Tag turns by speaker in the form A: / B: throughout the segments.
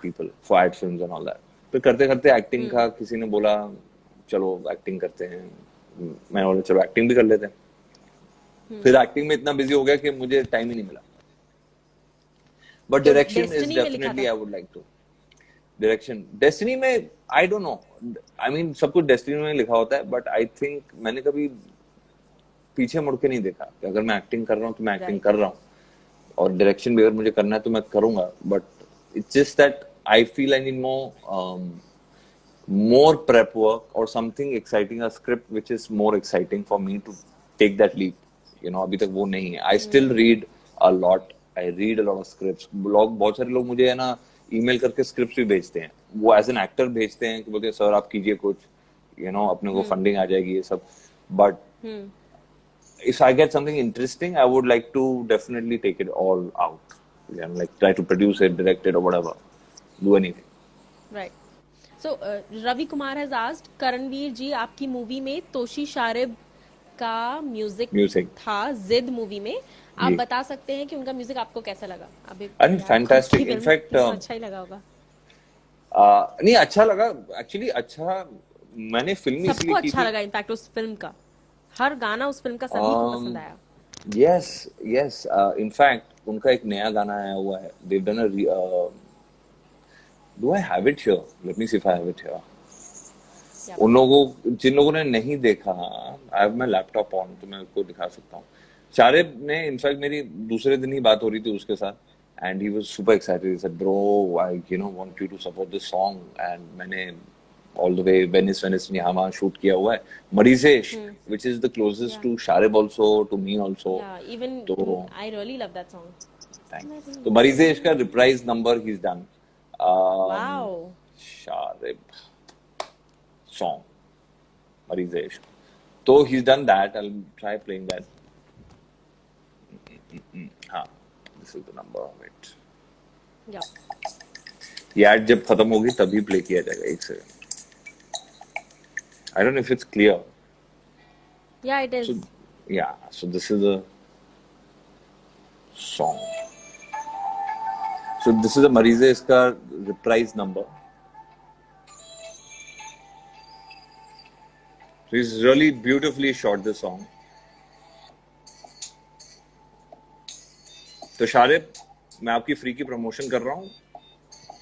A: people for ad films and all that. फिर करते करते एक्टिंग का किसी ने बोला चलो एक्टिंग करते हैं, मैं बोला चलो एक्टिंग भी कर लेते हैं। फिर एक्टिंग में इतना बिजी हो गया कि मुझे टाइम ही नहीं मिला। बट
B: तो
A: डायरेक्शन इज
B: डेस्टिनी में लिखा
A: डेफिनेटली
B: था।
A: I would like to. Direction destiny में I don't know, I mean सब कुछ डेस्टिनी में लिखा होता है, बट आई थिंक मैंने कभी पीछे मुड़ के नहीं देखा कि अगर मैं एक्टिंग कर रहा हूँ तो मैं एक्टिंग
B: राइट।
A: कर रहा हूँ, और डायरेक्शन भी अगर मुझे करना है तो मैं करूंगा। But it's just that I feel I need more prep work or something exciting, a script which is more exciting for me to take that leap. You know, अभी तक वो नहीं है। I still read a lot. I read a lot of scripts. लोग, बहुत सारे लोग मुझे है ना ईमेल करके स्क्रिप्ट भी भेजते हैं, वो एज एन एक्टर भेजते हैं कि बोलते हैं सर आप कीजिए कुछ, यू नो अपने को फंडिंग आ जाएगी ये सब। But if I get something interesting, I would like to definitely take it all out. Yeah, like try to produce it, direct it, or whatever. Do anything.
B: Right. So Ravi Kumar has asked, Karanveer ji आपकी movie में तोशी शारिब का music
A: Music.
B: था जिद movie में, आप
A: जी।
B: बता सकते हैं कि उनका म्यूजिक आपको कैसा लगा? अभी
A: अरे
B: यार
A: फैंटास्टिक।
B: आपकी फिल्म
A: इनफैक्ट
B: तो अच्छा ही लगा होगा।
A: नहीं अच्छा लगा एक्चुअली। अच्छा, मैंने फिल्म
B: सबको
A: इसलिए की
B: अच्छा
A: थी।
B: लगा इनफैक्ट उस फिल्म का, हर गाना उस फिल्म का सभी को पसंद आया।
A: यस यस, इनफैक्ट उनका एक नया गाना आया हुआ है। They've done a do I have it here? Let me see if I have it here.
B: या
A: उन लोगों, जिन लोगों ने नहीं देखा, I have my laptop on तो मैं उसको दिखा सकता हूँ। शारिब ने इनफैक्ट मेरी दूसरे दिन ही बात हो रही थी उसके साथ, and he was super excited. He said bro I want you to support this song, and मैंने ऑल द वे वेनिस निहामा शूट किया हुआ है। मरीजेश which is the closest
B: yeah
A: to Sharib also, to me also.
B: Yeah even
A: though
B: I really love that song.
A: Thanks. तो मरीजेश का reprise number ही is done.
B: Wow.
A: Sharib song, Marizesh. So he's done that. I'll try playing that. हाँ, this is the number of it.
B: या
A: ये ad जब खत्म होगी तभी play किया जाएगा। एक second. I don't know if it's clear.
B: या it
A: So
B: is.
A: yeah, so this is a song. So this is a Marizesh का reprise number. So he's really beautifully shot this song. तो शारिब, मैं आपकी free की promotion कर रहा हूँ,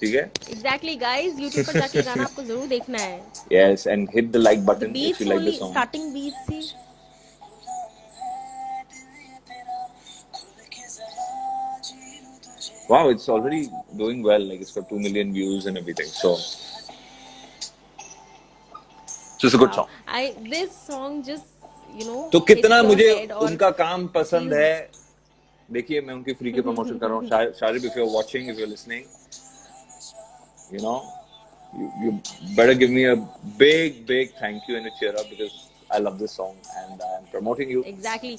A: ठीक है?
B: एग्जैक्टली गाइस, यूट्यूब पर जाके गाना आपको जरूर देखना है।
A: Yes, and hit the like
B: the
A: button if you
B: beats
A: like the
B: only,
A: song.
B: Starting beats ही।
A: Wow, it's already doing well. Like it's got 2 million views and everything. So it's a good
B: wow,
A: song.
B: I this song just
A: तो
B: hits
A: कितना
B: your
A: मुझे
B: head. और
A: उनका काम पसंद
B: he's
A: है। देखिए, मैं उनकी फ्री के प्रमोशन कर रहा हूँ। Sharib, if you're watching, if you're listening, you know, you better give me a big thank you and a cheer up because I love this song and I'm promoting you.
B: Exactly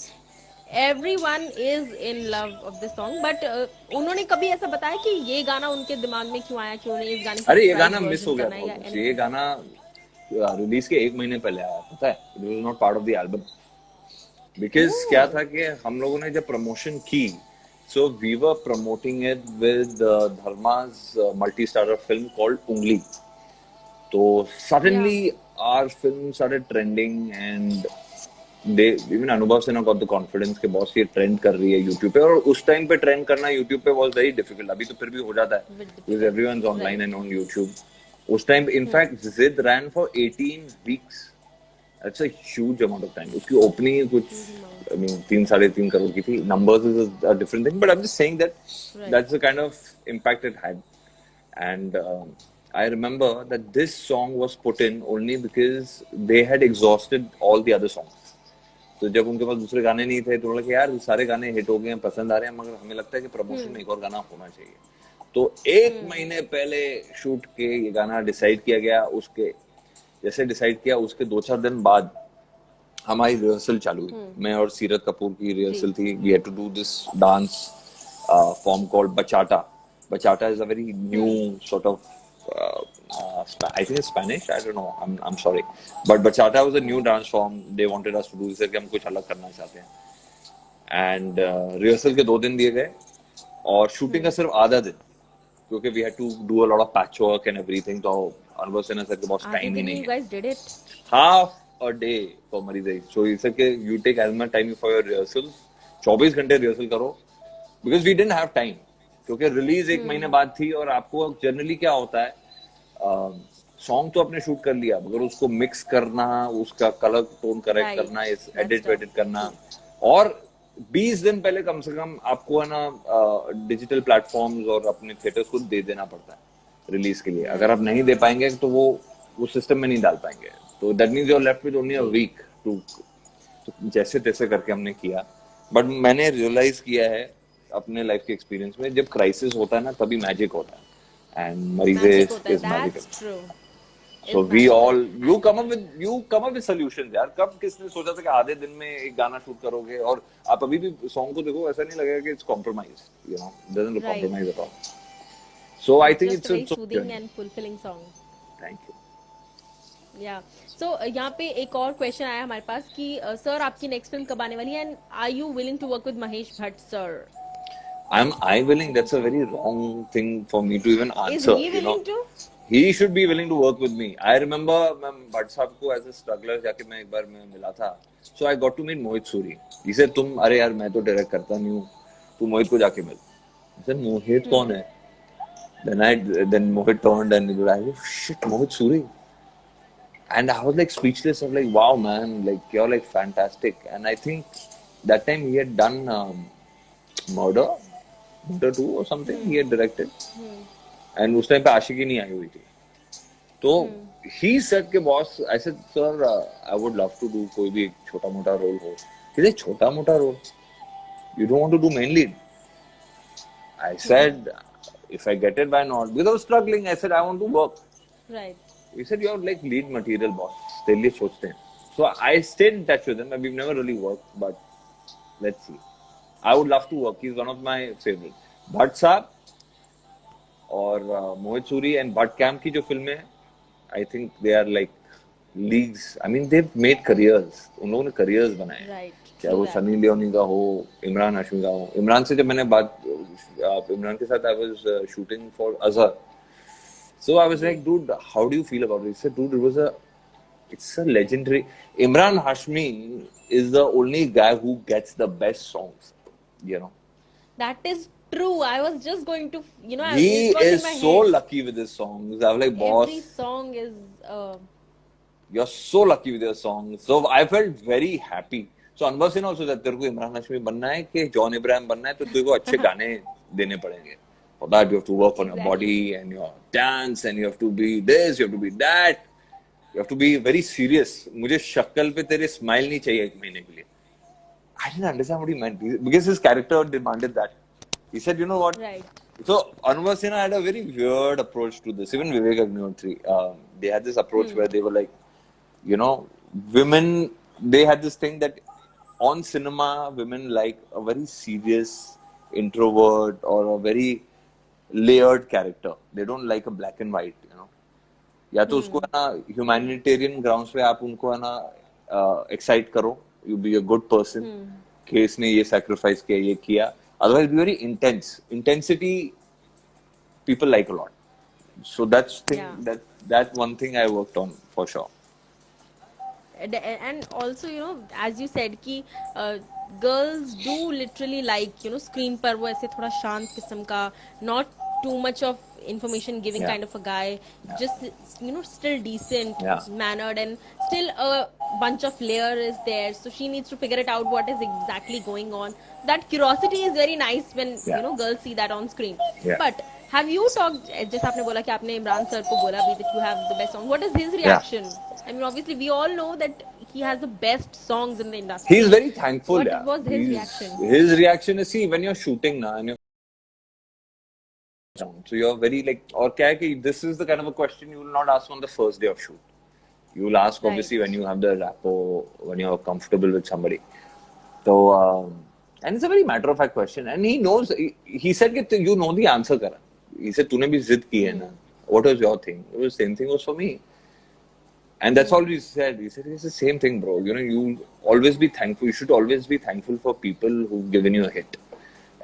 B: everyone is in love of this song, but उन्होंने कभी ऐसा बताया कि ये गाना उनके दिमाग में क्यों आया कि उन्हें इस गाने का
A: अरे ये
B: रिप्राइज
A: गाना मिस
B: वर्जन
A: हो गया
B: करना
A: था
B: है या
A: ऑलमोस्ट। ये
B: एनीथिंग?
A: गाना रिलीज के 1 महीने पहले आया, पता है? It was not part of the album because क्या था कि हम लोगों ने जब प्रमोशन की, so we were promoting it with Dharma's multi starrer film called Ungli. तो
B: या
A: suddenly our film started trending and they even Anubhav Sinha got the confidence कि बॉस ये ट्रेंड कर रही है यूट्यूब पे। और उस टाइम पे ट्रेंड करना यूट्यूब पे was very difficult। अभी तो फिर भी हो जाता है
B: with
A: because
B: difficult,
A: everyone's online
B: right.
A: and on YouTube. उस time in fact Zid ran for 18 weeks. That's a huge amount of time. उसकी ओपनिंग ही कुछ
B: huge amount,
A: I mean 3-3.5 crore की थी। Numbers is a different thing, but I'm just saying that
B: right.
A: that's the kind of impact it had. And I remember that this song was put in only because they had exhausted all the other songs. तो जब उनके पास दूसरे गाने नहीं थे तो उन्होंने कहा यार सारे गाने हिट हो गए हैं, पसंद आ रहे हैं, मगर हमें लगता है कि प्रमोशन में एक और गाना होना चाहिए। तो 1 महीने पहले शूट के ये गाना डिसाइड किया गया। उसके जैसे डिसाइड किया उसके 2-4 दिन बाद हमारी रिहर्सल चालू हुई। मैं और सीरत कपूर की
B: जी।
A: रिहर्सल थी। We had to do this dance form called bachata. Bachata is a very new sort of I think it's Spanish. I don't know. I'm sorry, but bachata was a new dance form. They wanted us to do this कि हम कुछ अलग करना चाहते हैं। And rehearsal के 2 दिन दिए गए और शूटिंग का सिर्फ आधा दिन। क्योंकि we had to do a lot of patchwork and everything, तो अनुभव सिन्हा सर के पास
B: आधे
A: टाइम ही
B: दिन में
A: नहीं
B: you
A: है.
B: guys did it.
A: Half a day for Marizai. So he said कि you take as much time for your rehearsals. 24 घंटे रिहर्सल करो. Because we didn't have time. क्योंकि रिलीज एक महीने बाद थी और आपको जनरली क्या होता है, सॉन्ग तो आपने शूट कर लिया मगर उसको मिक्स करना, उसका कलर टोन करेक्ट
B: Right.
A: करना,
B: That's
A: एडिट
B: tough.
A: वेडिट करना, और 20 दिन पहले कम से कम आपको है ना डिजिटल प्लेटफॉर्म्स और अपने थिएटर्स को दे देना पड़ता है रिलीज के लिए. अगर आप नहीं दे पाएंगे तो वो सिस्टम में नहीं डाल पाएंगे. तो that means you are left with only a week to, जैसे तैसे करके हमने किया. बट मैंने रियलाइज किया है अपने लाइफ के एक्सपीरियंस में, जब क्राइसिस होता है ना तभी मैजिक होता है. एंड मरीजे
B: Magic होता है.
A: Is magical.
B: That's true.
A: So
B: It's
A: we
B: magical.
A: all, you come up with solutions यार. कब किसने सोचा था कि आधे दिन में एक गाना शूट करोगे, और आप अभी भी सॉन्ग को देखो ऐसा नहीं लगेगा कि it's compromise, you know, it doesn't look
B: Right.
A: compromise at all. So I think
B: Just
A: it's
B: a very
A: a
B: soothing
A: journey.
B: and fulfilling song.
A: Thank you.
B: या सो यहाँ पे एक और क्वेश्चन आया हमारे पास कि सर आपकी नेक्स्ट फिल्म कब आने वाली है, and are you willing to work with Mahesh Bhatt sir?
A: Am I willing? That's a very wrong thing for me to even
B: Is
A: answer,
B: he
A: you know.
B: willing to?
A: He should be willing to work with me. I remember मैं भट्ट साहब को as a struggler जाके मैं एक बार मैं मिला था. So I got to meet Mohit Suri. He said तुम, अरे यार मैं तो डायरेक्ट करता नहीं हूँ, तू मोहित को जाके मिल. I said मोहित कौन है? Then Mohit turned and he was like, oh, shit, Mohit Suri. And I was like speechless. I was like, wow, man, like you're like fantastic. And I think that time he had done Murder 2 or something. He had directed. And उस time पे आशिकी नहीं आई हुई थी. तो he said के boss, I said, sir, I would love to do कोई भी छोटा मोटा रोल हो. He said, छोटा मोटा role? You don't want to do main lead? I said, if I get it, why not? Because I was struggling. I said, I want to work.
B: Right.
A: He said, you're like lead material boss. तेरे लिए सोचते हैं. So I stayed in touch with him. We've never really worked, but let's see. I would love to work. He's one of my favorites. Bhatt साहब और मोहित Suri and Bhatt camp की जो फिल्में हैं, I think they are like leagues. I mean, they've made careers. उन लोगों ने careers बनाए.
B: Right.
A: चाहे वो सनी लियोनी का हो, इमरान हाशमी का हो. इमरान से जब मैंने बात, इमरान के साथ I was shooting for Azhar. So I was like, dude, how do you feel about it? He said, dude, it's a legendary. Imran Hashmi is the only guy who gets the best songs, you know.
B: That is true. I was just going to, you know,
A: He
B: it was in
A: is
B: my
A: so
B: head.
A: lucky with his songs. I was like, boss,
B: Every song is
A: you're so lucky with your songs. So I felt very happy. So अनुभव Sinha also said, तेरे को इमरान हाशमी बनना है कि John Ibrahim बनना है, तो तेरे को अच्छे गाने देने पड़ेंगे. For that you have to work on your body and your dance, and you have to be this, you have to be that. You have to be very serious. मुझे शक्ल पे तेरे स्माइल नहीं चाहिए एक महीने के लिए. I didn't understand what he meant because his character demanded that. He said, you know what?
B: right.
A: So Anwar Sinha had a very weird approach to this. Even Vivek Agnihotri, they had this approach where they were like, you know, women. They had this thing that on cinema, women like a very serious introvert or a very layered character. They don't like a black and white, you know. या तो उसको है ना humanitarian grounds पे आप उनको है ना एक्साइट करो, you be a good person कि इसने ये सैक्रिफाइस किया, ये किया. Otherwise be very intensity people like a lot. So that's that one thing I worked on for sure.
B: And also, you know, as you said कि girls do literally like, you know, screen पर वो ऐसे थोड़ा शांत किस्म का, not too much of information giving kind of a guy, just, you know, still decent, mannered, and still a bunch of layer is there, so she needs to figure it out what is exactly going on. That curiosity is very nice when you know girls see that on screen. But have you talked, जैसे आपने बोला कि आपने Imran sir को बोला भी that you have the best song, what is his reaction? I mean, obviously we all know that he has the best songs in the industry.
A: He's very thankful.
B: What was his reaction?
A: His reaction is, see, when you're shooting now and you're so you're very like, or क्या है कि this is the kind of a question you will not ask on the first day of shoot. You will ask obviously when you have the rapport, when you're comfortable with somebody. So and it's a very matter of fact question, and he knows. He said that you know the answer करा. He said तूने भी जिद की है ना. What was your thing? It was the same thing was for me. And that's all he said. He said it's the same thing, bro. You know, you always be thankful. You should always be thankful for people who've given you a hit.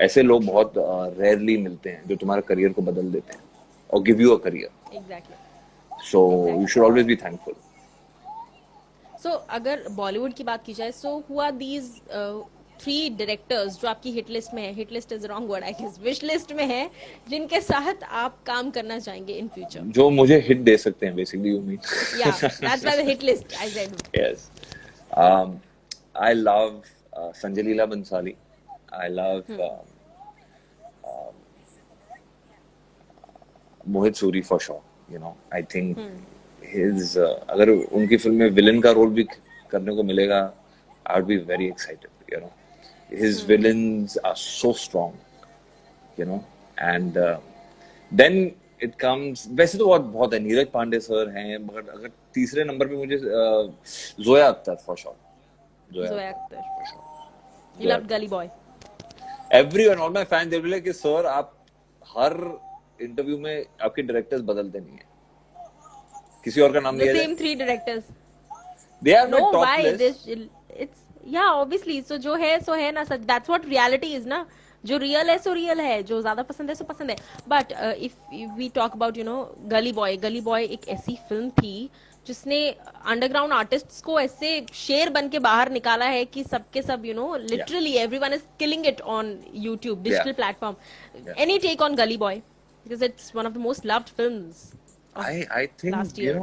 A: ऐसे लोग बहुत rarely मिलते हैं जो तुम्हारे career को बदल देते हैं और give you a career.
B: Exactly.
A: So you
B: exactly.
A: should always be thankful.
B: So अगर बॉलीवुड की बात की जाए, so who are these 3 directors जो आपकी हिट लिस्ट में है, hit list is wrong word I guess, wish list में है, जिनके साथ आप काम करना चाहेंगे इन फ्यूचर?
A: जो मुझे हिट दे सकते हैं basically you mean.
B: या that's why the hit list I said.
A: Yes. Um, I love Sanjay Leela Bhansali. I love Mohit Suri for sure. You know, I think his अगर उनकी film में villain का role भी करने को मिलेगा, I would be very excited. You know, his villains are so strong. You know, and then it comes. वैसे तो बहुत है, नीरज पांडे सर हैं, मगर अगर तीसरे नंबर पे मुझे Zoya Akhtar for sure.
B: Zoya Akhtar.
A: For sure.
B: You loved Gully Boy.
A: Everyone, all my fans, they will be like, sir, आप हर इंटरव्यू में आपके डायरेक्टर्स बदलते नहीं हैं. किसी और का नाम
B: The
A: लिया
B: same 3 directors.
A: They have
B: No,
A: no top
B: why?
A: list.
B: It's yeah, obviously. So जो है ना sir. That's what reality is ना. जो रियल है सो रियल है, जो ज्यादा पसंद है सो पसंद है. But if we talk about Gully Boy एक ऐसी फिल्म थी जिसने अंडरग्राउंड आर्टिस्ट्स को ऐसे शेर बन के बाहर निकाला है कि सबके सब literally everyone is killing it on YouTube digital platform. Any take on Gully Boy, because it's one of the most loved films
A: I think
B: last year.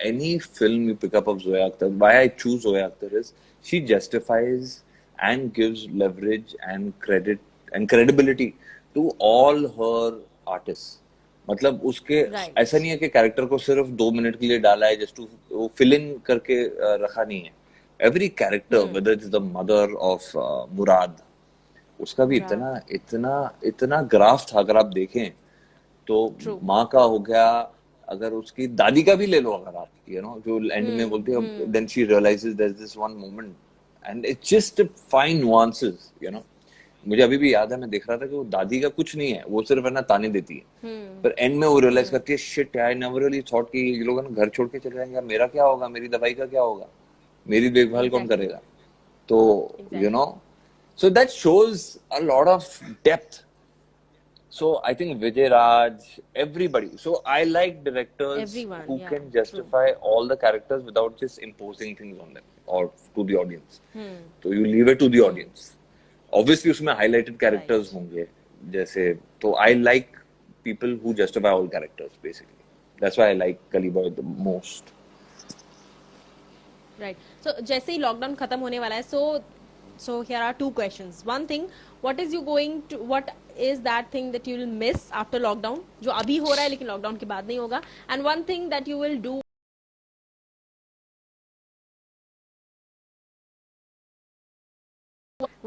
A: any film you pick up of Zoya Akhtar, why I choose Zoya Akhtar is she justifies and gives leverage and credit and credibility to all her artists. मतलब उसके
B: Right.
A: ऐसा नहीं है कि character को सिर्फ 2 minute के लिए डाला है जस्ट टू वो फिल इन करके रखा नहीं है. Every character whether it is the mother of Murad, उसका भी इतना ग्राफ था. अगर आप देखें तो
B: True.
A: माँ का हो गया, अगर उसकी दादी का भी ले लो, अगर आप जो एंड में बोलती है, then she realises there is this one moment and it's just fine nuances. मुझे अभी भी याद है, मैं देख रहा था कि वो दादी का कुछ नहीं है, वो सिर्फ है ना ताने देती है, पर एंड में वो रियलाइज करती है, shit I never really thought कि ये लोग ना घर छोड़ के चले जाएंगे, मेरा क्या होगा, मेरी दवाई का क्या होगा, मेरी देखभाल कौन करेगा. तो so that shows a lot of depth. So I think Vijay Raj, everybody. So I like directors
B: Everyone,
A: who
B: yeah,
A: can justify all the characters without just imposing things on them or to the audience. So you leave it to the audience. Obviously, उसमें highlighted characters होंगे, जैसे तो I like people who justify all characters basically. That's why I like Gully Boy the most.
B: Right. So जैसे ही lockdown खत्म होने वाला है, so here are 2 questions. One thing, what is that thing that you will miss after lockdown, जो अभी हो रहा है लेकिन लॉकडाउन के बाद नहीं होगा, and one thing that you will do.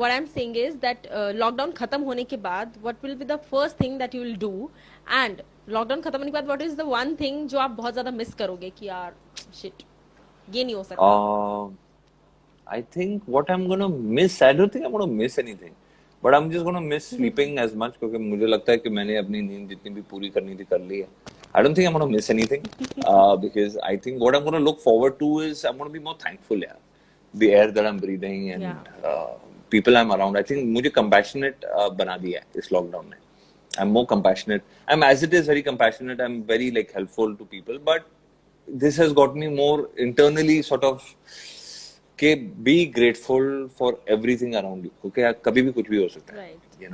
B: What I'm saying is that lockdown खत्म होने के बाद what will be the first thing that you will do, and lockdown खत्म होने के बाद what is the one thing जो आप बहुत ज्यादा मिस करोगे कि यार shit ये नहीं हो सकता.
A: I think what I'm gonna miss, I don't think I'm gonna miss anything, but I'm just gonna miss sleeping as much, क्योंकि मुझे लगता है कि मैंने अपनी नींद जितनी भी पूरी करनी थी कर ली है. I don't think I'm gonna miss anything because I think what I'm gonna look forward to is I'm gonna be more thankful. Yeah, the air that I'm breathing and people I'm around. I think मुझे compassionate बना दिया है इस lockdown ने. I'm more compassionate. I'm as it is very compassionate. I'm very like helpful to people, but this has got me more internally sort of कि be grateful for everything around you, क्योंकि कभी भी कुछ भी हो सकता है.
B: Right.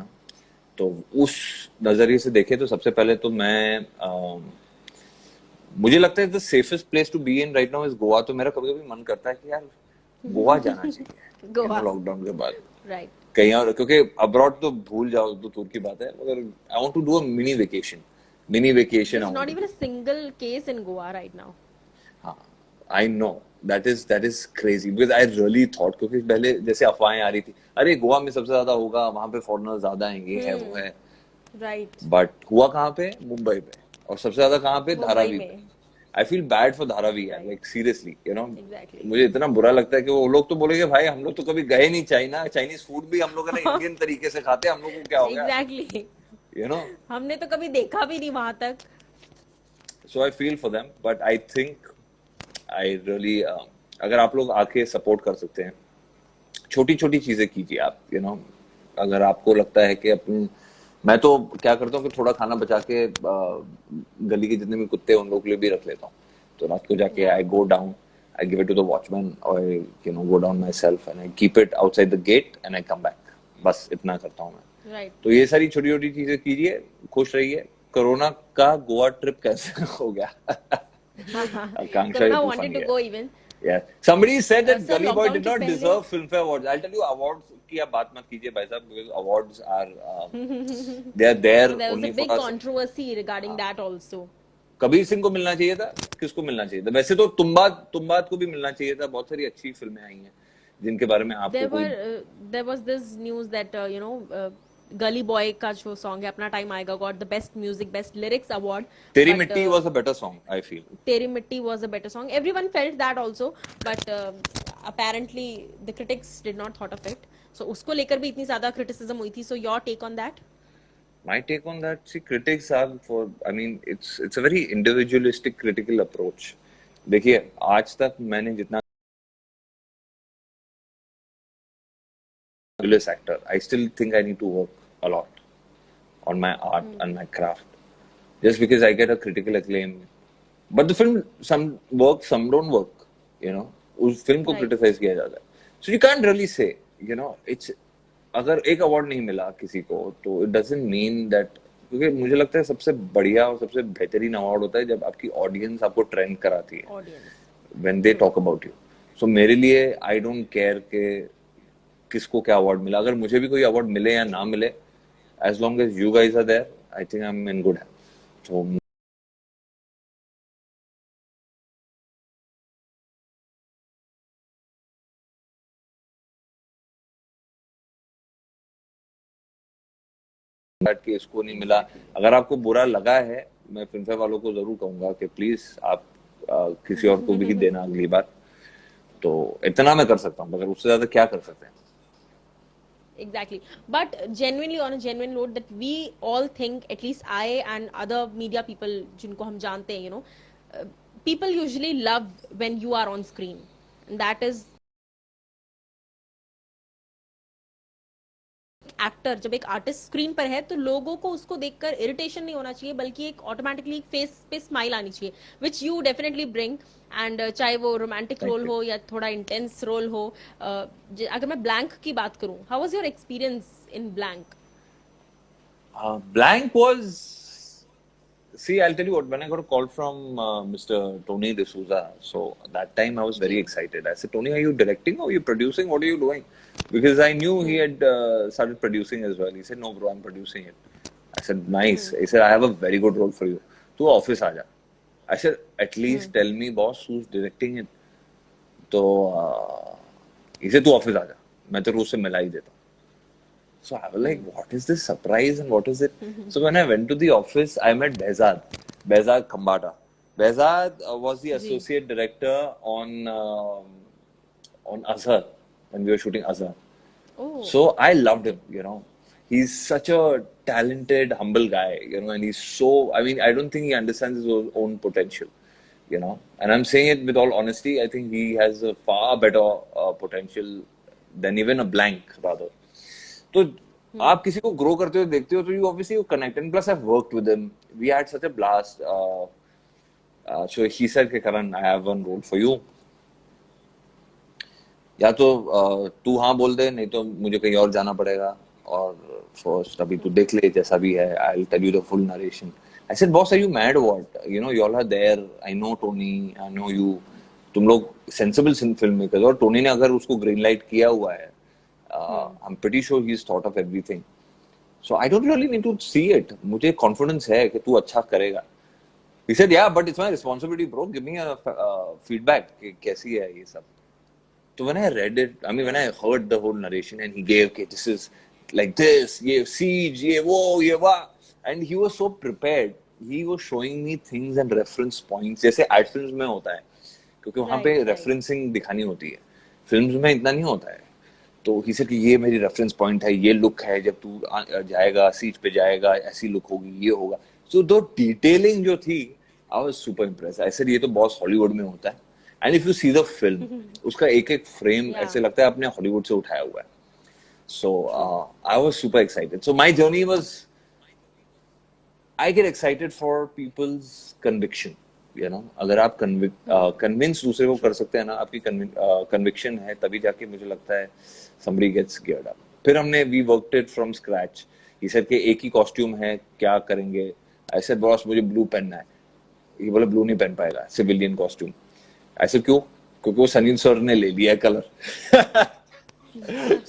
A: तो उस नजरिए से देखें तो सबसे पहले तो मैं मुझे लगता है the safest place to be in right now is Goa. तो मेरा कभी कभी मन करता है कि यार गोवा जाना चाहिए लॉकडाउन के बाद.
B: Right.
A: कहीं और, क्योंकि अब्रॉड तो भूल जाओ, तो दूर की बात है, मगर I want to do a mini vacation.
B: There's not even a single case in Goa right now.
A: हाँ, I know that is crazy because I really thought, क्योंकि पहले जैसे अफवाहें आ रही थी, अरे गोवा में सबसे ज्यादा होगा, वहां पे फॉरेनर्स ज्यादा आएंगे, है वो है.
B: Right.
A: बट हुआ कहाँ पे? मुंबई पे. और सबसे ज्यादा कहाँ पे? धारावी पे. I feel bad for Dharavi यार, लाइक सीरियसली
B: Exactly.
A: मुझे इतना बुरा लगता है कि वो लोग तो बोलेंगे भाई हम लोग तो कभी गए नहीं चाइना, चाइनीज फूड भी हम लोग है ना इंडियन तरीके से खाते हैं, हम लोग को क्या हो गया.
B: Exactly. हमने तो कभी देखा भी नहीं वहां तक.
A: So I feel for them, but I think I really अगर आप लोग आके सपोर्ट कर सकते हैं, छोटी छोटी चीजें कीजिए आप. अगर आपको लगता है कि अपन, मैं तो क्या करता हूँ कि थोड़ा खाना बचा के गली के जितने भी कुत्ते हैं उन लोगों के लिए भी रख लेता हूँ, तो रात को जाके
B: Yeah.
A: I go down, I give it to the watchman और you know go down myself and I keep it outside the gate and I come back, बस इतना करता हूँ मैं।
B: Right.
A: तो ये सारी छोटी छोटी चीजें कीजिए, खुश रहिए। कोरोना का गोवा ट्रिप कैसे हो गया? आकांक्षा, ये
B: Corona
A: too
B: wanted
A: funny
B: to
A: है।
B: go even.
A: Yeah. Somebody said that
B: Sir,
A: Gully Boy
B: lockdown
A: did
B: के
A: not
B: पहले
A: deserve Filmfare Awards. I'll tell you, awards की आप बात मत कीजिए भाई साहब, because awards are they are there
B: so there was a
A: only for
B: big
A: us.
B: controversy regarding that also.
A: Kabir Singh को मिलना चाहिए था, किसको मिलना चाहिए था? वैसे तो तुम्बाद को भी मिलना चाहिए था। बहुत सारी अच्छी फिल्में आई हैं जिनके बारे में आपको कोई
B: There was this news that Gully Boy का जो song है अपना टाइम आएगा got the best music best lyrics award,
A: तेरी
B: but
A: मिट्टी was a better song, I feel.
B: Teri Mitti was a better song. Everyone felt that also, but apparently the critics did not thought of it. So उसको लेकर भी इतनी ज्यादा criticism हुई थी. So your take on that?
A: My take on that, see, critics are for, I mean, it's a very individualistic critical approach. देखिए, आज तक मैंने जितना actor, I still think I need to work a lot on my art and my craft. Just because I get a critical acclaim, but the film, some work, some don't work. You know, उस film को
B: Right.
A: criticize किया जाता है. So you can't really say, you know, it's अगर एक award नहीं मिला किसी को, तो it doesn't mean that, क्योंकि मुझे लगता है सबसे बढ़िया और सबसे बेहतरीन award होता है जब आपकी audience आपको trend कराती है.
B: Audience.
A: When they talk about you. So मेरे लिए I don't care कि किसको क्या award मिला. अगर मुझे भी कोई award मिले या ना मिले, as long as you guys are there, I think I'm in good health. So कि इसको नहीं मिला, अगर आपको बुरा लगा है, मैं फिल्मफेयर वालों को जरूर कहूंगा कि प्लीज आप किसी और को भी देना अगली बार। तो इतना मैं कर सकता हूँ, मगर उससे ज्यादा क्या कर सकते हैं?
B: Exactly. But genuinely, on a genuine note, that we all think, at least I and other media people जिनको हम जानते हैं, people usually love when you are on screen. And that is actor, जब एक आर्टिस्ट स्क्रीन पर है तो लोगों को उसको देखकर इरिटेशन नहीं होना चाहिए, बल्कि एक ऑटोमेटिकली फेस पे स्माइल आनी चाहिए, which you definitely bring. And चाहे वो रोमांटिक रोल हो या थोड़ा इंटेंस रोल हो। अगर मैं ब्लैंक की बात करूं, how was your experience in blank?
A: Blank was, see, I'll tell you what, when I got a call from Mr. Tony D'Souza, so that time I was very excited. I said, Tony, are you directing or are you producing? What are you doing? Because I knew he had started producing as well. He said, no, bro, I'm producing it. I said, nice. He said, I have a very good role for you. To office aaja. I said, at least tell me, boss, who's directing it. So, he said, to office aaja. मैं तो उससे मिला ही देता हूँ. So I was like, what is this surprise and what is it? So when I went to the office, I met Behzad Khambata. Behzad was the associate director on Azhar, when we were shooting Azhar.
B: Oh.
A: So I loved him, He's such a talented, humble guy, and he's so, I mean, I don't think he understands his own potential, And I'm saying it with all honesty, I think he has a far better potential than even a Blank, rather. तो आप किसी को grow करते हुए देखते हो तो you obviously you connect, and plus I have worked with him, we had such a blast. So he said कि Karan, I have one role for you, या तो तू हाँ बोल दे, नहीं तो मुझे कहीं और जाना पड़ेगा, और फर्स्ट अभी तू देख ले जैसा भी है, I will tell you the full narration. I said, boss, are you mad what? You all are there, I know Tony, I know you, तुम लोग सेंसिबल फिल्म मेकर्स, और टोनी ने अगर उसको ग्रीन लाइट किया हुआ है, I'm pretty sure he's thought of everything. So I don't really need to see it. मुझे confidence है कि तू अच्छा करेगा. He said, yeah, but it's my responsibility, bro. Give me a feedback कि कैसी है ये सब. So when I read it, I mean, when I heard the whole narration and he gave, okay, this is like this, ये siege, ये वो, ये वाह, and he was so prepared. He was showing me things and reference points, जैसे ad films में होता है, क्योंकि वहाँ पे referencing दिखानी होती है. Films में इतना नहीं होता है. तो ही सेड कि ये मेरी रेफरेंस पॉइंट है, ये लुक है, जब तू जाएगा सीट पे जाएगा ऐसी लुक होगी, ये होगा. सो दो डिटेलिंग जो थी, I was super impress. I said ये तो बॉस हॉलीवुड में होता है. And if you see the film, उसका एक एक फ्रेम ऐसे लगता है आपने हॉलीवुड से उठाया हुआ है. So I was super excited. So my journey was, I get excited for people's conviction. You know, अगर आप convince दूसरे को कर सकते हैं ना, आपकी conviction है, तभी जाके मुझे लगता है somebody gets geared up. फिर हमने we worked it from scratch. He said कि एक ही कॉस्ट्यूम है, क्या करेंगे? I said बॉस मुझे ब्लू पहनना है. ये बोला ब्लू नहीं पहन पाएगा, सिविलियन कॉस्ट्यूम. ऐसे क्यों? क्योंकि वो सनी सर ने ले लिया है कलर.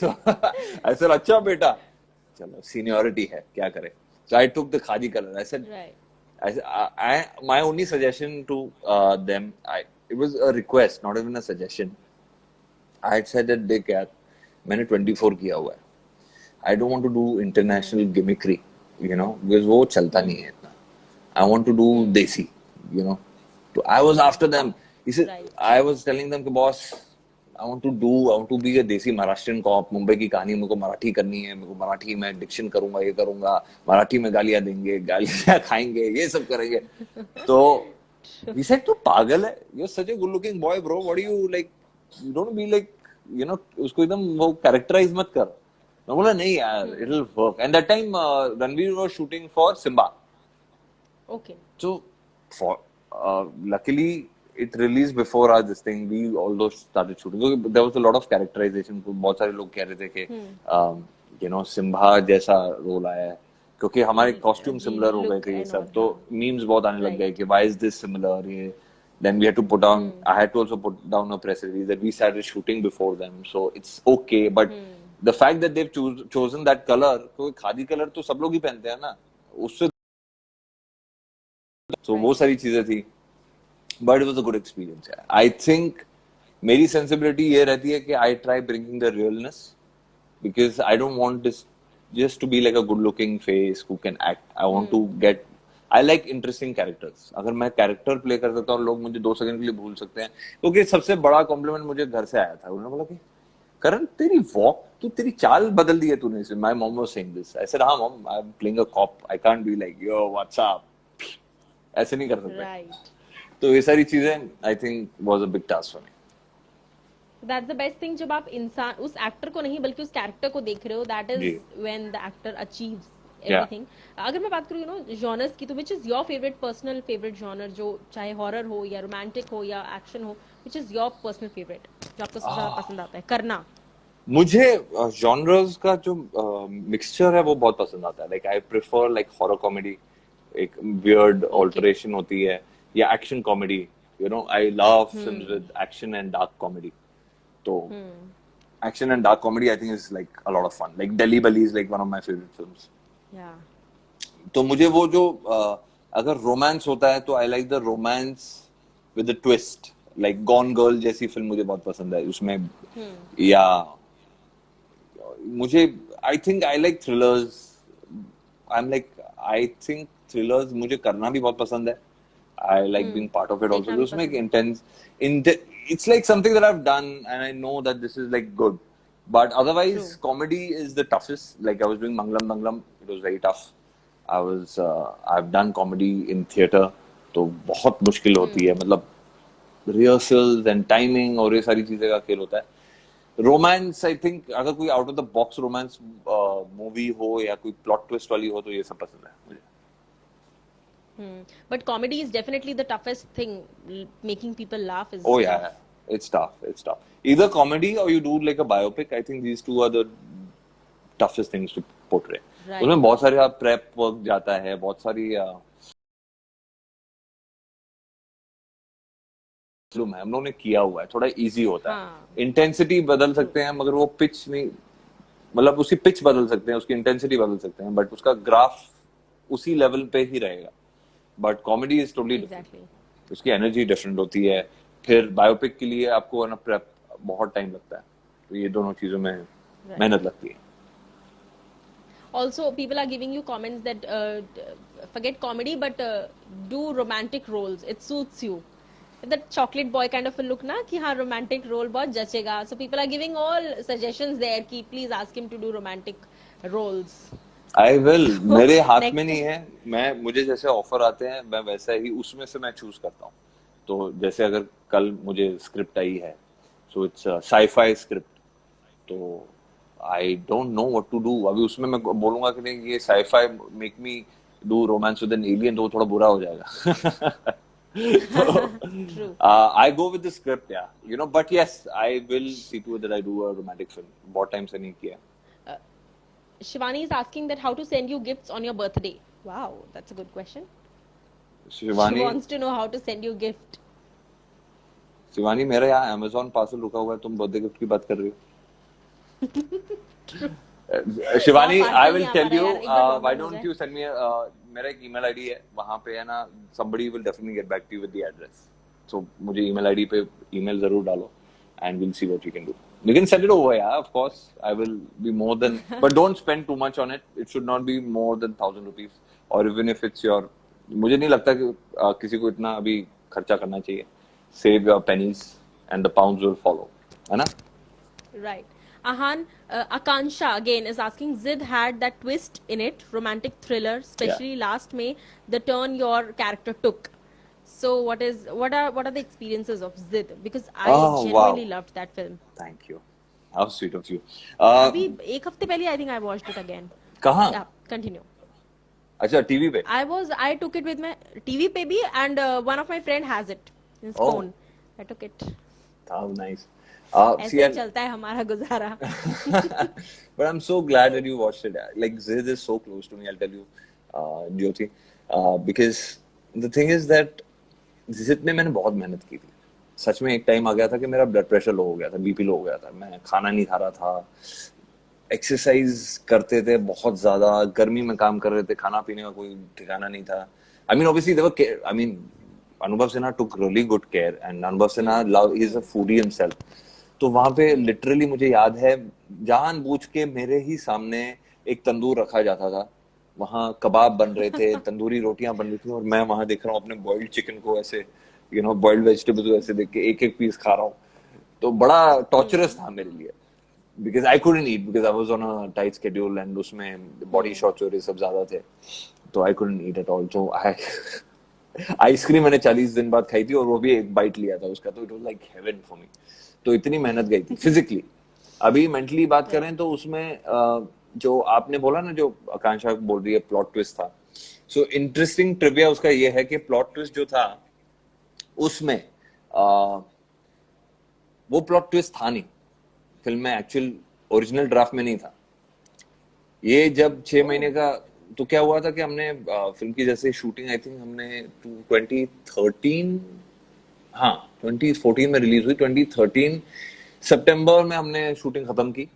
A: So I said अच्छा बेटा, चलो सीनियरिटी है, क्या करें. So I took the khadi color. I said,
B: Right.
A: my only suggestion to them, it was a request, not even a suggestion. I had said that देख यार, मैंने 24 किया हुआ है. I don't want to do international gimmickry, you know, because वो चलता नहीं है इतना. I want to do desi, you know. So I was after them. He said,
B: Right.
A: I was telling them कि boss, I want to be a देसी Maharashtrian corp. Mumbai की कहानी मेरे को मराठी करनी है, मेरे को मराठी में डिक्शन करूंगा, ये करूंगा, मराठी में गालियां देंगे, गालियां खाएंगे, ये सब करेंगे. तो he said तू पागल है, you're such a good looking boy bro, what do you like, you don't be like, you know, उसको एकदम वो कैरेक्टराइज मत कर. मैं बोला नहीं यार, it'll work. And that time Ranveer was shooting for Simba.
B: Okay.
A: So for luckily it released before us this thing. We although started shooting. So there was a lot of characterization. बहुत सारे लोग कह रहे थे कि you know Simba जैसा role आया है, क्योंकि हमारे कॉस्ट्यूम सिमिलर हो गए थे ये सब. तो मीम्स बहुत आने लग गए कि why is this similar. ये then we had to put down. I had to also put down a press release that we started shooting before them. So it's okay, but the fact that they've chosen that color, क्योंकि khadi colour तो सब लोग ही पहनते हैं ना, उससे तो वो सारी चीजें थी. But it was a good experience. I think मेरी सेंसिबिलिटी ये रहती है कि I try bringing the realness, because I don't want this just to be like a good looking face who can act. I want to get, I like interesting characters. अगर मैं character play कर सकता हूँ, लोग मुझे 2 second के लिए भूल सकते हैं. क्योंकि सबसे बड़ा कॉम्प्लीमेंट मुझे घर से आया था. उन्होंने बोला कि करण तेरी वॉक, तू तेरी चाल बदल दी है तूने. My mom was saying this. I said हाँ mom, I am playing a cop, I can't be like yo what's up, ऐसे नहीं कर सकते.
B: Right.
A: तो ये सारी चीजें I think was a big task for me.
B: That's the best thing, जब आप इंसान उस एक्टर को नहीं बल्कि उस कैरेक्टर को देख रहे हो, दैट
A: जी.
B: Is when the actor achieves
A: या
B: एवरीथिंग. अगर मैं बात करूँ यू नो जॉनर्स की, तो which is your favourite personal favourite genre, जो चाहे हॉरर हो या रोमांटिक हो या एक्शन हो, विच इज योर पर्सनल फेवरेट, जो आपको सबसे ज्यादा पसंद आता है करना?
A: मुझे जॉनर्स का जो मिक्सचर है वो बहुत पसंद आता है. Like I prefer like horror comedy, एक वियर्ड ऑल्टरेशन होती है, या action comedy. You know I love films with action and dark comedy. तो action and dark comedy I think is like a lot of fun. Like Delhi belly is like one of my favourite films.
B: या
A: तो मुझे वो जो अगर romance होता है तो I like the romance with the twist. Like gone girl जैसी फिल्म मुझे बहुत पसंद है. उसमें या मुझे I think I like thrillers. I am like I think thrillers मुझे करना भी बहुत पसंद है. I like being part of it
B: देखना
A: आल्सो.
B: भी
A: उसमें एक
B: पसंद.
A: Intense it's like something that I've done and I know that this is like good, but otherwise
B: True.
A: comedy is the toughest. Like I was doing Mangalam Mangalam, it was very tough. I've done comedy in theater, तो बहुत मुश्किल होती है. मतलब rehearsals and timing और ये सारी चीजें का खेल होता है. रोमांस आई थिंक अगर कोई out of the box romance movie हो या कोई प्लॉट ट्विस्ट वाली हो तो ये सब पसंद है मुझे.
B: But comedy is definitely the toughest thing. Making people laugh is
A: Oh
B: tough.
A: yeah, it's tough. It's tough. Either comedy or you do like a biopic. I think these two are the toughest things to portray.
B: Right.
A: उसमें बहुत सारे prep work जाता है, बहुत सारी मालूम है हम लोगों ने किया हुआ है. थोड़ा इजी होता है.
B: हाँ.
A: इंटेंसिटी बदल सकते हैं मगर वो पिच नहीं, मतलब उसकी पिच बदल सकते हैं, उसकी इंटेंसिटी बदल सकते हैं, बट उसका ग्राफ उसी लेवल पे ही रहेगा. But comedy is totally different.
B: Exactly.
A: उसकी एनर्जी डिफरेंट होती है. फिर बायोपिक के लिए आपको ना प्रेप बहुत टाइम लगता है. तो ये दोनों चीजों में मेहनत लगती है.
B: Also, people are giving you comments that forget comedy, but do romantic roles. It suits you. That chocolate boy kind of a look ना कि हाँ romantic role बहुत जचेगा. So people are giving all suggestions there कि please ask him to do romantic roles.
A: I will. मेरे हाथ
B: next-
A: में नहीं है. मुझे जैसे ऑफर आते हैं मैं वैसा ही उसमें से मैं चूज करता हूँ. तो जैसे अगर कल मुझे स्क्रिप्ट आई है, सो इट्स साईफाई स्क्रिप्ट, तो I don't know what to do. अभी उसमें मैं बोलूंगा कि नहीं ये scifi make me do romance with an alien तो वो थोड़ा बुरा हो जाएगा। तो
B: True.
A: I go with the script या you know, but yes I will see to it that I do a romantic film. बहुत टाइम से नहीं किया।
B: Uh, Shivani is asking that how to send you gifts on your birthday. Wow, that's a good question. She
A: Shivani,
B: wants to know how to send you gift.
A: Shivani मेरा यहाँ Amazon parcel रुका हुआ है, तुम बर्थडे गिफ्ट की बात कर रही
B: True.
A: हो। शिवानी,
B: parcel
A: आई
B: नहीं
A: विल
B: आ
A: टेल
B: पा रहा
A: यू,
B: यार, एक बार
A: व्हाई
B: login हो
A: डोंट
B: जाए.
A: यू सेंड मी, मेरा एक ईमेल आईडी है, वहां पे है ना, somebody will definitely get back to you with the address. So मुझे ईमेल आईडी पे ईमेल जरूर डालो and we'll see what we can do. You can send it over, yeah, of course. I will be more than, but don't spend too much on it. It should not be more than 1,000 rupees. Or even if it's your, मुझे नहीं लगता कि किसी को इतना अभी खर्चा करना चाहिए. Save your pennies and the pounds will follow. है ना?
B: Right. Akansha again is asking, Zid had that twist in it, romantic thriller, especially last May, the turn your character took. So what are the experiences of Zid? Because I
A: Oh,
B: genuinely
A: wow.
B: loved that film.
A: Thank you. How sweet of you.
B: अभी एक हफ्ते पहले I think I watched it again.
A: कहाँ?
B: Yeah, continue.
A: अच्छा, TV पे?
B: I took it with my TV पे भी, and one of my friend has it in his
A: Oh.
B: phone. I took it.
A: How nice.
B: ऐसे
A: See,
B: he
A: and-
B: चलता है हमारा गुजारा.
A: but I'm so glad that you watched it. Like Zid is so close to me, I'll tell you, Jyoti, because the thing is that Zid में मैंने बहुत मेहनत की थी. सच में एक टाइम आ गया था कि मेरा ब्लड प्रेशर लो हो गया था, बीपी लो हो गया था, मैं खाना नहीं खा रहा था, एक्सरसाइज करते थे बहुत ज्यादा, गर्मी में काम कर रहे थे, खाना पीने का कोई ठिकाना नहीं था. I mean, obviously there were, I mean, Anubhav Sinha took really good care, and Anubhav Sinha he's a foodie himself. तो वहां पे लिटरली मुझे याद है, जानबूझ के मेरे ही सामने एक तंदूर रखा जाता था, वहां कबाब बन रहे थे, तंदूरी रोटियां बन रही थी, और मैं वहां देख रहा हूँ अपने बॉइल्ड चिकन को ऐसे, यू नो, बॉइल्ड वेजिटेबल्स को ऐसे देख के एक एक पीस खा रहा हूँ. तो बड़ा टॉर्चरस था मेरे लिए, because I couldn't eat because I was on a tight schedule and उसमें body shots और ये सब ज्यादा थे, तो I couldn't eat at all. So I ice cream मैंने 40 दिन बाद खाई थी, और वो भी एक बाइट लिया था उसका, तो it was like heaven for me. तो इतनी मेहनत गई थी फिजिकली. अभी मेंटली बात करें तो उसमें जो आपने बोला ना, जो आकांक्षा बोल रही है प्लॉट ट्विस्ट था, सो इंटरेस्टिंग ट्रिविया उसका ये है कि प्लॉट ट्विस्ट जो था उसमें वो प्लॉट ट्विस्ट था नहीं फिल्म में, एक्चुअल ओरिजिनल ड्राफ्ट में नहीं था. ये जब 6 महीने का, तो क्या हुआ था कि हमने फिल्म की जैसे शूटिंग, आई थिंक हमने 2013, हाँ 2014 में रिलीज हुई, 2013 सितंबर में हमने शूटिंग खत्म की.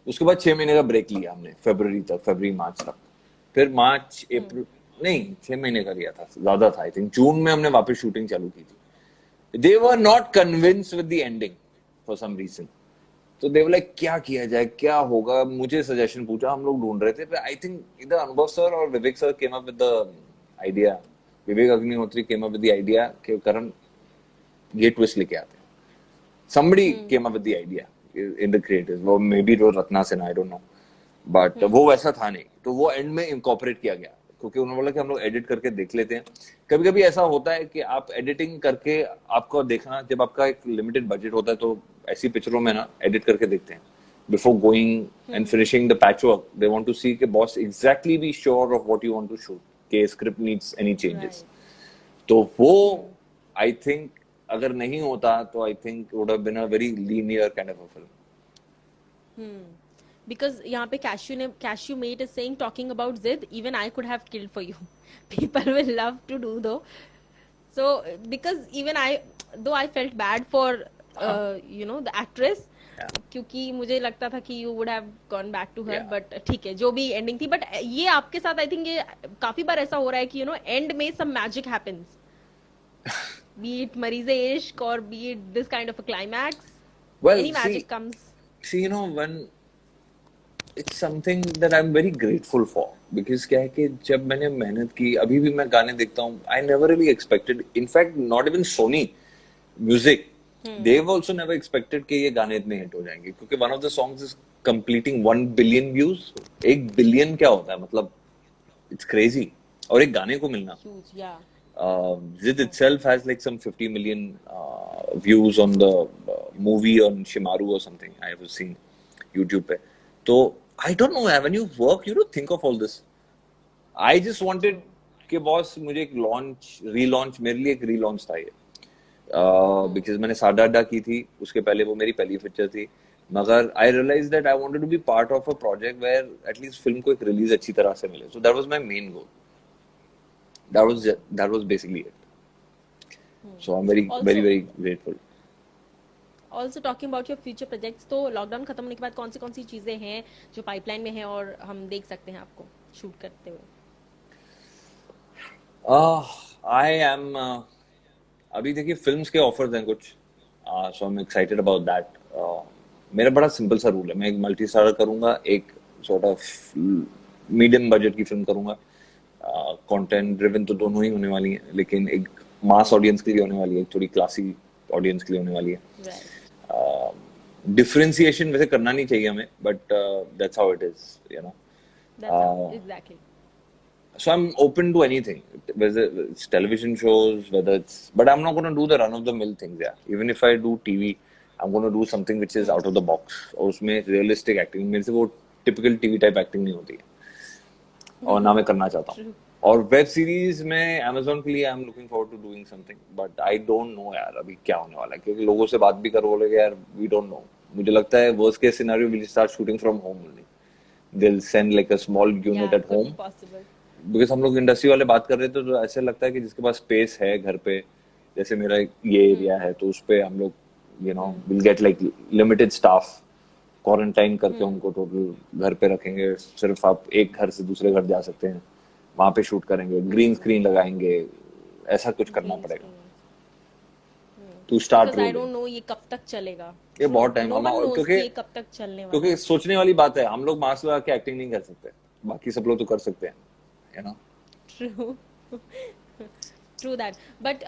A: उसके बाद 6 महीने का ब्रेक लिया हमने, फरवरी मार्च तक. फिर मार्च अप्रैल, नहीं 6 महीने का लिया था, ज्यादा था, आई थिंक जून में हमने वापस शूटिंग चालू की थी. They were not convinced with the ending for some reason. तो दे वर लाइक क्या किया जाए, क्या होगा, मुझे सजेशन पूछा, हम लोग ढूंढ रहे थे. आई थिंक इधर अनुभव सर और Vivek sir came up with the idea, Vivek Agnihotri came up with the idea कि करण ये ट्विस्ट लेके आते हैं. somebody came up with the idea in the creators, वो maybe it was Ratna Sinha, I don't know, but वो वैसा था नहीं, तो वो एंड में इनकॉर्पोरेट किया गया, क्योंकि उन्होंने बोला कि हम लोग एडिट करके देख लेते हैं. कभी कभी ऐसा होता है कि आप एडिटिंग करके, आपको देखना, जब आपका एक लिमिटेड बजट होता है तो ऐसी पिक्चरों में ना एडिट करके देखते हैं before going and finishing the patch work. They want to see कि boss exactly be sure of what you want to shoot, कि स्क्रिप्ट नीड्स एनी चेंजेस. तो वो आई थिंक अगर नहीं होता तो I think would have been a very linear kind of a film.
B: Because यहाँ पे Cashew Mate is saying, talking about Zid, even I could have killed for you. People will love to do though. So because even though I felt bad for you know, the actress, क्योंकि मुझे लगता था कि you would have gone back to her, but ठीक है, जो भी ending थी. But ये आपके साथ I think ये काफी बार ऐसा हो रहा है कि you know, end में some magic happens. Be it Marize Ishq or be it this kind of a climax,
A: well,
B: any magic comes.
A: See, you know, when it's something that I'm very grateful for, because क्या है कि जब मैंने मेहनत की, अभी भी मैं गाने देखता हूँ, I never really expected, in fact not even Sony Music, they've also never expected कि ये गाने इतने हिट हो जाएंगे, क्योंकि one of the songs is completing 1 billion views. 1 billion क्या होता है, मतलब it's crazy. और एक गाने को मिलना,
B: Huge, yeah.
A: Zid itself has like some 50 million views on the movie on Shimaru or something I was seeing YouTube पे. तो I don't know, when you work, you don't think of all this. I just wanted कि boss मुझे एक launch relaunch, मेरे लिए एक relaunch था ये, बिकॉज मैंने साडा अड्डा की थी, उसके पहले वो मेरी पहली पिक्चर थी, मगर I realise that I wanted to be part of a project where at least film को एक रिलीज अच्छी तरह से मिले. So that was my main goal. That was basically it. So I'm very
B: Also,
A: very very grateful.
B: Also talking about your future projects, तो lockdown खत्म होने के बाद कौन सी चीजें हैं जो पाइपलाइन में हैं और हम देख सकते हैं आपको शूट करते हुए?
A: I am अभी देखिए फिल्म्स के ऑफर्स हैं कुछ, so I am excited about that. मेरा बड़ा सिंपल सा रूल है, मैं एक मल्टी स्टारर करूंगा, एक सॉर्ट ऑफ मीडियम बजट की फिल्म करूंगा. कंटेंट ड्रिवन तो दोनों ही होने वाली हैं, लेकिन एक मास ऑडियंस के लिए होने वाली है, एक थोड़ी क्लासी ऑडियंस के लिए होने वाली है. डिफरेंशिएशन वैसे करना नहीं चाहिए हमें, but that's how it is, you know.
B: Exactly.
A: So I'm open to anything, whether it's television shows, whether it's, but I'm not going to do the run of the mill things. Yeah, even if I do TV, I'm going to do something which is out of the box. और उसमें realistic acting, मेरे से वो typical TV type acting नहीं होती है, और ना मैं करना चाहता हूँ. और वेब सीरीज में Amazon के लिए I'm looking forward to doing something, but I don't know यार अभी क्या होने वाला है, क्योंकि लोगों से बात भी कर बोलेगे यार we don't know. मुझे लगता है worst case scenario we'll start shooting from home only. They'll send like a small unit at home. Because हम लोग इंडस्ट्री वाले बात कर रहे थे, तो ऐसे लगता है कि जिसके पास स्पेस है घर पे, जैसे मेरा ये एरिया है, तो उस पे हम लोग you know will get like limited staff, quarantine करके उनको टोटल घर पे रखेंगे. सिर्फ आप एक घर से दूसरे घर जा सकते हैं, वहां पे शूट करेंगे, ग्रीन स्क्रीन लगाएंगे, ऐसा कुछ करना पड़ेगा to start.
B: I don't know ये कब तक चलेगा,
A: ये बहुत टाइम,
B: क्योंकि कब तक चलने वाला,
A: क्योंकि सोचने वाली बात है, हम लोग मास्क लगा के एक्टिंग नहीं कर सकते, बाकी सब लोग तो कर सकते हैं, you know.
B: True that. But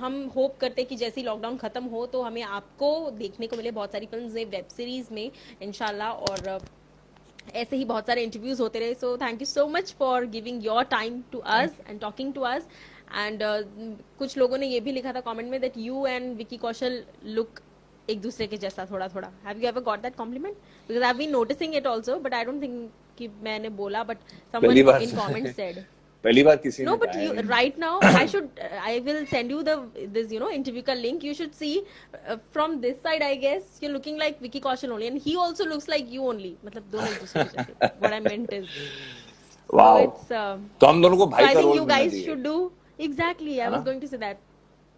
B: हम होप करते हैं कि जैसे ही लॉकडाउन खत्म हो तो हमें आपको देखने को मिले बहुत सारी फिल्म्स में, वेब सीरीज में इंशाल्लाह, और ऐसे ही बहुत सारे इंटरव्यूज होते रहे. So thank you so much for giving your time to us and talking to us. And कुछ लोगों ने ये भी लिखा था कमेंट में that you and Vicky Kaushal look एक दूसरे के जैसा थोड़ा थोड़ा. Have you ever got that compliment? Because I have been noticing it also, but I don't think कि मैंने बोला, but someone in comment said.
A: पहली बार किसी ने,
B: no, but you right now I will send you this interview ka link. You should see from this side. I guess you're looking like Vicky Kaushal only, and he also looks like you only. मतलब दोनों एक दूसरे के जैसे. What I meant is,
A: wow.
B: So it's
A: तो हम दोनों को भाई का role.
B: I think you guys should do exactly. I was going to say that.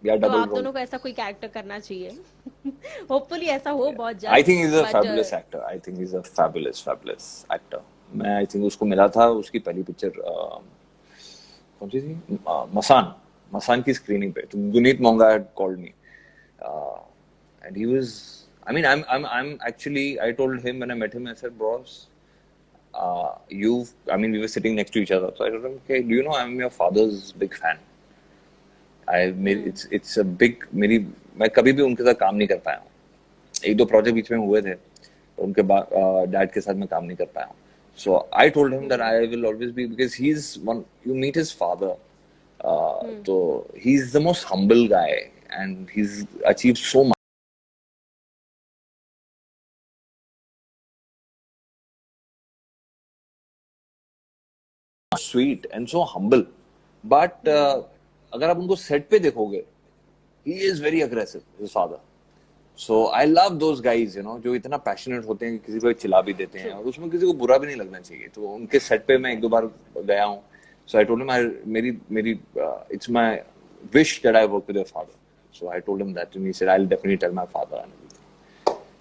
B: तो आप दोनों को ऐसा कोई कैरेक्टर करना चाहिए. Hopefully ऐसा हो बहुत जल्द.
A: I think he's a fabulous actor. I think he's a fabulous actor. मैं I think उसको मिला था उसकी पहली पिक्चर कौन सी थी, मसान की स्क्रीनिंग पे, तो Guneet Monga had called me, and he was, I mean, I'm actually, I told him when I met him, I said, boss, I mean, we were sitting next to each other, so I told him, okay, do you know I'm your father's big fan. It's a big, मैं कभी भी उनके साथ काम नहीं कर पाया हूँ. एक दो प्रोजेक्ट बीच में हुए थे, उनके डैड के साथ मैं काम नहीं कर पाया हूँ. So I told him that I will always be, because he's one, you meet his father, so he's the most humble guy and he's achieved so much. Sweet and so humble, but अगर आप उनको set पे देखोगे, he is very aggressive, his father. So I love those guys, you know, जो इतना passionate होते हैं कि किसी को चिल्ला भी देते हैं, और उसमें किसी को बुरा भी नहीं लगना चाहिए. तो उनके सेट पे मैं एक दो बार गया हूँ. So I told him, मेरी it's my wish that I work with your father. So I told him that, and he said, I'll definitely tell my father and everything.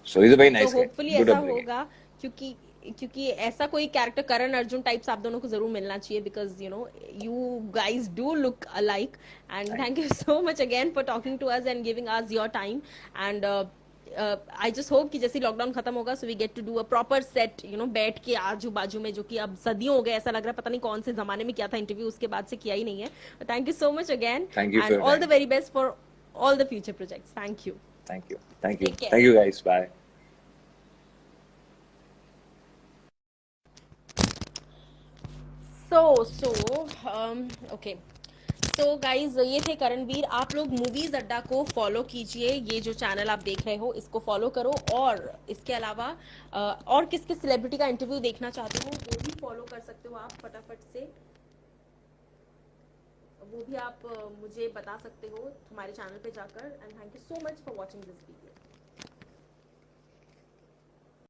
A: So he's a very nice guy.
B: Hopefully ऐसा होगा, क्योंकि ऐसा कोई character Karan Arjun types आप दोनों को जरूर मिलना चाहिए, because you know you guys do look alike. And thank you so much again for talking to us and giving us your time. And I just hope कि जैसे लॉकडाउन खत्म होगा, so we get to do a proper set, you know, बैठ के आजू बाजू में, जो कि अब सदियों हो गए, ऐसा लग रहा है पता नहीं कौन से जमाने में किया था इंटरव्यू, उसके बाद से किया ही नहीं है. Thank you so much again, and all the very best for all the future projects. Thank you
A: guys, bye.
B: So okay. So guys ये थे करणवीर। आप लोग मूवीज अड्डा को फॉलो कीजिए, ये जो चैनल आप देख रहे हो इसको फॉलो करो, और इसके अलावा और किस किस सेलिब्रिटी का इंटरव्यू देखना चाहते हो वो भी फॉलो कर सकते हो आप फटाफट से, वो भी आप मुझे बता सकते हो हमारे चैनल पे जाकर। And thank you so much for watching this video.